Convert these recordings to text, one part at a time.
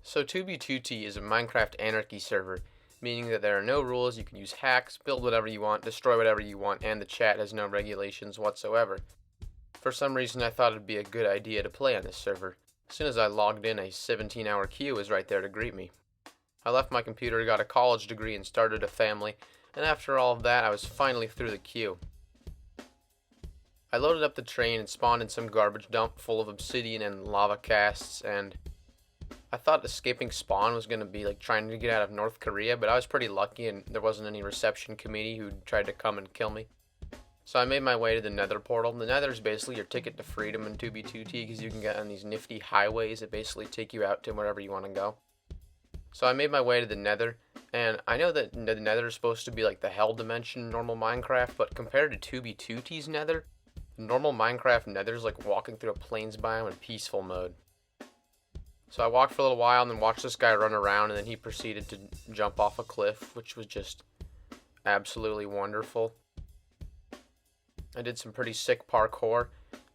So 2b2t is a Minecraft anarchy server, meaning that there are no rules, you can use hacks, build whatever you want, destroy whatever you want, and the chat has no regulations whatsoever. For some reason I thought it'd be a good idea to play on this server. As soon as I logged in, a 17-hour queue was right there to greet me. I left my computer, got a college degree, and started a family, and after all of that I was finally through the queue. I loaded up the train and spawned in some garbage dump full of obsidian and lava casts, and I thought escaping spawn was going to be like trying to get out of North Korea, but I was pretty lucky and there wasn't any reception committee who tried to come and kill me. So I made my way to the nether portal. The nether is basically your ticket to freedom in 2b2t because you can get on these nifty highways that basically take you out to wherever you want to go. So I made my way to the nether, and I know that the nether is supposed to be like the hell dimension in normal Minecraft, but compared to 2b2t's nether, the normal Minecraft nether is like walking through a plains biome in peaceful mode. So I walked for a little while and then watched this guy run around, and then he proceeded to jump off a cliff, which was just absolutely wonderful. I did some pretty sick parkour,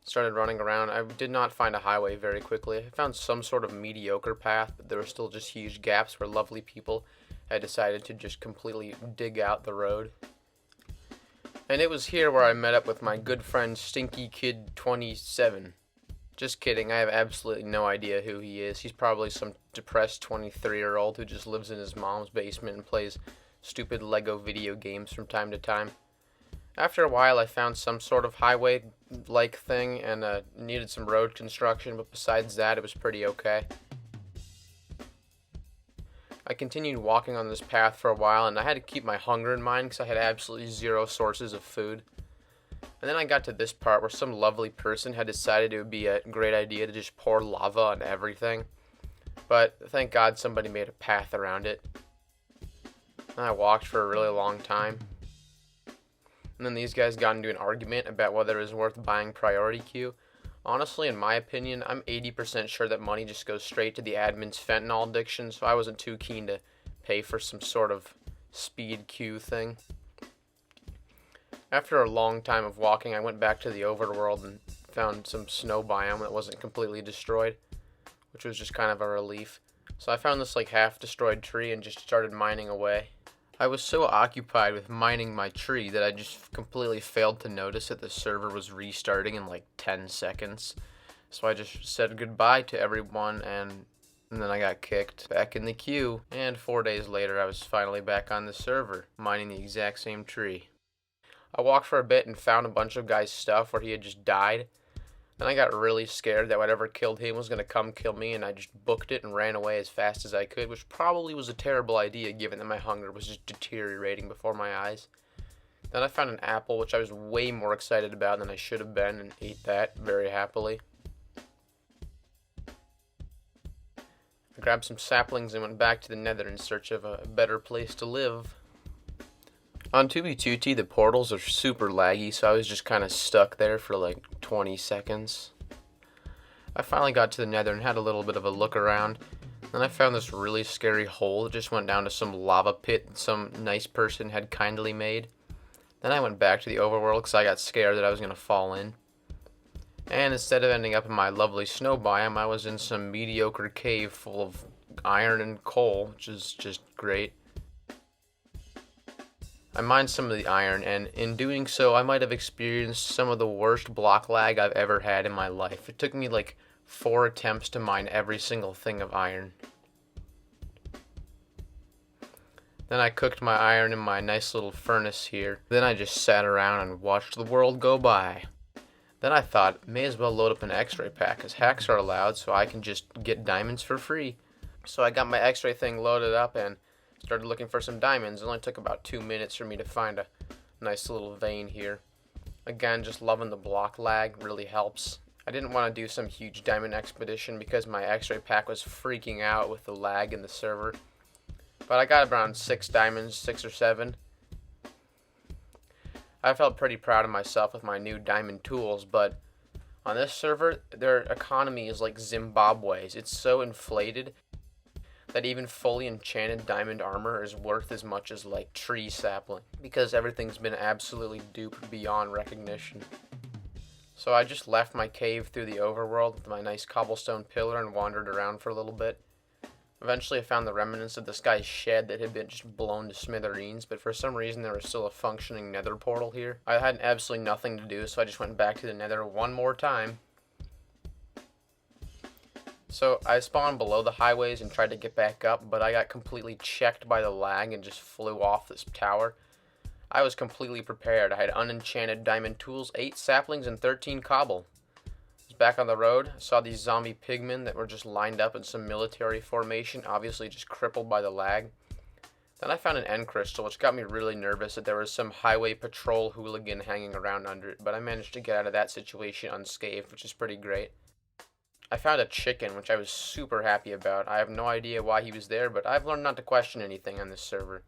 started running around. I did not find a highway very quickly. I found some sort of mediocre path, but there were still just huge gaps where lovely people had decided to just completely dig out the road. And it was here where I met up with my good friend Stinky Kid 27. Just kidding, I have absolutely no idea who he is. He's probably some depressed 23-year-old who just lives in his mom's basement and plays stupid Lego video games from time to time. After a while I found some sort of highway-like thing and needed some road construction, but besides that it was pretty okay. I continued walking on this path for a while, and I had to keep my hunger in mind because I had absolutely zero sources of food. And then I got to this part where some lovely person had decided it would be a great idea to just pour lava on everything. But thank God somebody made a path around it. And I walked for a really long time. And then these guys got into an argument about whether it was worth buying priority queue. Honestly, in my opinion, I'm 80% sure that money just goes straight to the admin's fentanyl addiction, so I wasn't too keen to pay for some sort of speed queue thing. After a long time of walking, I went back to the overworld and found some snow biome that wasn't completely destroyed, which was just kind of a relief. So I found this like half destroyed tree and just started mining away. I was so occupied with mining my tree that I just completely failed to notice that the server was restarting in like 10 seconds. So I just said goodbye to everyone and then I got kicked back in the queue. And 4 days later I was finally back on the server, mining the exact same tree. I walked for a bit and found a bunch of guys' stuff where he had just died. Then I got really scared that whatever killed him was going to come kill me, and I just booked it and ran away as fast as I could, which probably was a terrible idea given that my hunger was just deteriorating before my eyes. Then I found an apple, which I was way more excited about than I should have been, and ate that very happily. I grabbed some saplings and went back to the nether in search of a better place to live. On 2b2t, the portals are super laggy, so I was just kind of stuck there for like 20 seconds. I finally got to the nether and had a little bit of a look around. Then I found this really scary hole that just went down to some lava pit that some nice person had kindly made. Then I went back to the overworld because I got scared that I was going to fall in. And instead of ending up in my lovely snow biome, I was in some mediocre cave full of iron and coal, which is just great. I mined some of the iron, and in doing so, I might have experienced some of the worst block lag I've ever had in my life. It took me like 4 attempts to mine every single thing of iron. Then I cooked my iron in my nice little furnace here. Then I just sat around and watched the world go by. Then I thought, may as well load up an x-ray pack, because hacks are allowed, so I can just get diamonds for free. So I got my x-ray thing loaded up and started looking for some diamonds. It only took about 2 minutes for me to find a nice little vein here. Again, just loving the block lag really helps. I didn't want to do some huge diamond expedition because my x-ray pack was freaking out with the lag in the server. But I got around 6 diamonds, 6 or 7. I felt pretty proud of myself with my new diamond tools, but on this server, their economy is like Zimbabwe's. It's so inflated that even fully enchanted diamond armor is worth as much as like tree sapling, because everything's been absolutely duped beyond recognition. So I just left my cave through the overworld with my nice cobblestone pillar and wandered around for a little bit. Eventually I found the remnants of this guy's shed that had been just blown to smithereens, but for some reason there was still a functioning nether portal here. I had absolutely nothing to do, so I just went back to the nether one more time. So I spawned below the highways and tried to get back up, but I got completely checked by the lag and just flew off this tower. I was completely prepared. I had unenchanted diamond tools, 8 saplings, and 13 cobble. I was back on the road. I saw these zombie pigmen that were just lined up in some military formation, obviously just crippled by the lag. Then I found an end crystal, which got me really nervous that there was some highway patrol hooligan hanging around under it, but I managed to get out of that situation unscathed, which is pretty great. I found a chicken, which I was super happy about. I have no idea why he was there, but I've learned not to question anything on this server.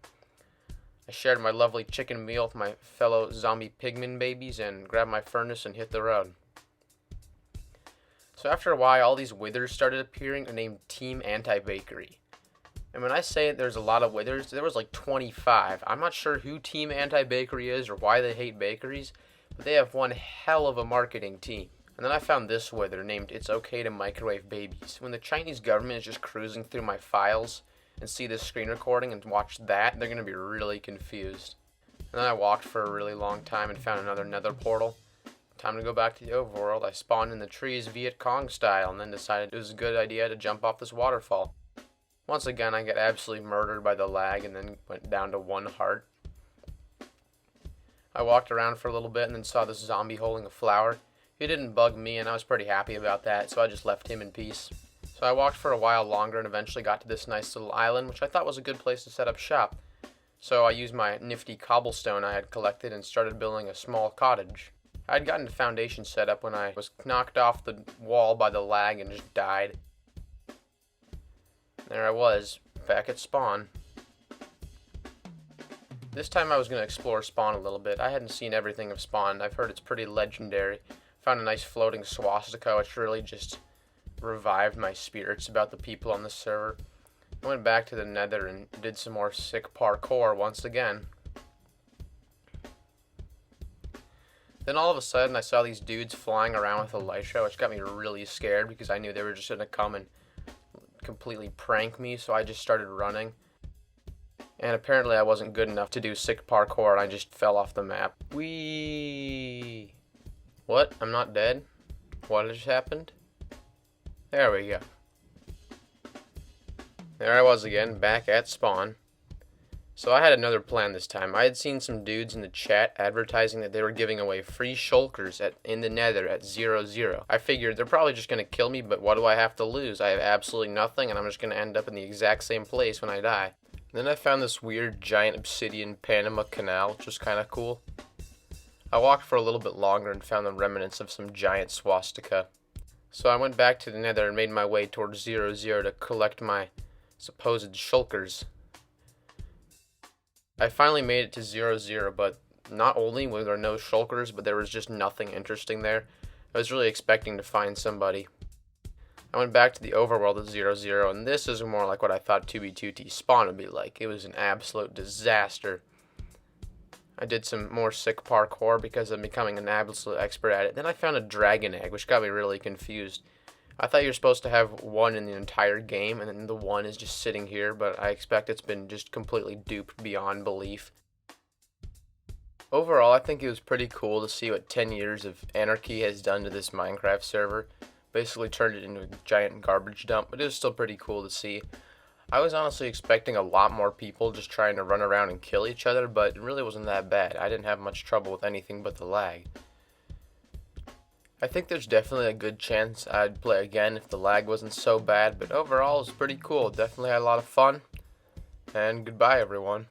I shared my lovely chicken meal with my fellow zombie pigman babies and grabbed my furnace and hit the road. So after a while, all these withers started appearing named Team Anti-Bakery. And when I say there's a lot of withers, there was like 25. I'm not sure who Team Anti-Bakery is or why they hate bakeries, but they have one hell of a marketing team. And then I found this wither named It's Okay to Microwave Babies. When the Chinese government is just cruising through my files and see this screen recording and watch that, they're going to be really confused. And then I walked for a really long time and found another nether portal. Time to go back to the overworld. I spawned in the trees Viet Cong style and then decided it was a good idea to jump off this waterfall. Once again, I got absolutely murdered by the lag and then went down to 1 heart. I walked around for a little bit and then saw this zombie holding a flower. He didn't bug me, and I was pretty happy about that, so I just left him in peace. So I walked for a while longer and eventually got to this nice little island, which I thought was a good place to set up shop. So I used my nifty cobblestone I had collected and started building a small cottage. I had gotten the foundation set up when I was knocked off the wall by the lag and just died. There I was, back at spawn. This time I was going to explore spawn a little bit. I hadn't seen everything of spawn. I've heard it's pretty legendary. Found a nice floating swastika, which really just revived my spirits about the people on the server. I went back to the nether and did some more sick parkour once again. Then all of a sudden I saw these dudes flying around with elytra, which got me really scared because I knew they were just going to come and completely prank me, so I just started running. And apparently I wasn't good enough to do sick parkour and I just fell off the map. Whee! What? I'm not dead? What just happened? There we go. There I was again, back at spawn. So I had another plan this time. I had seen some dudes in the chat advertising that they were giving away free shulkers in the nether at 0-0. I figured they're probably just going to kill me, but what do I have to lose? I have absolutely nothing, and I'm just going to end up in the exact same place when I die. Then I found this weird giant obsidian Panama Canal, which was kind of cool. I walked for a little bit longer and found the remnants of some giant swastika. So I went back to the nether and made my way towards 0-0 to collect my supposed shulkers. I finally made it to 0-0, but not only were there no shulkers, but there was just nothing interesting there. I was really expecting to find somebody. I went back to the overworld at 0-0, and this is more like what I thought 2b2t spawn would be like. It was an absolute disaster. I did some more sick parkour because I'm becoming an absolute expert at it. Then I found a dragon egg, which got me really confused. I thought you were supposed to have one in the entire game, and then the one is just sitting here, but I expect it's been just completely duped beyond belief. Overall, I think it was pretty cool to see what 10 years of anarchy has done to this Minecraft server. Basically turned it into a giant garbage dump, but it was still pretty cool to see. I was honestly expecting a lot more people just trying to run around and kill each other, but it really wasn't that bad. I didn't have much trouble with anything but the lag. I think there's definitely a good chance I'd play again if the lag wasn't so bad, but overall it was pretty cool. Definitely had a lot of fun, and goodbye everyone.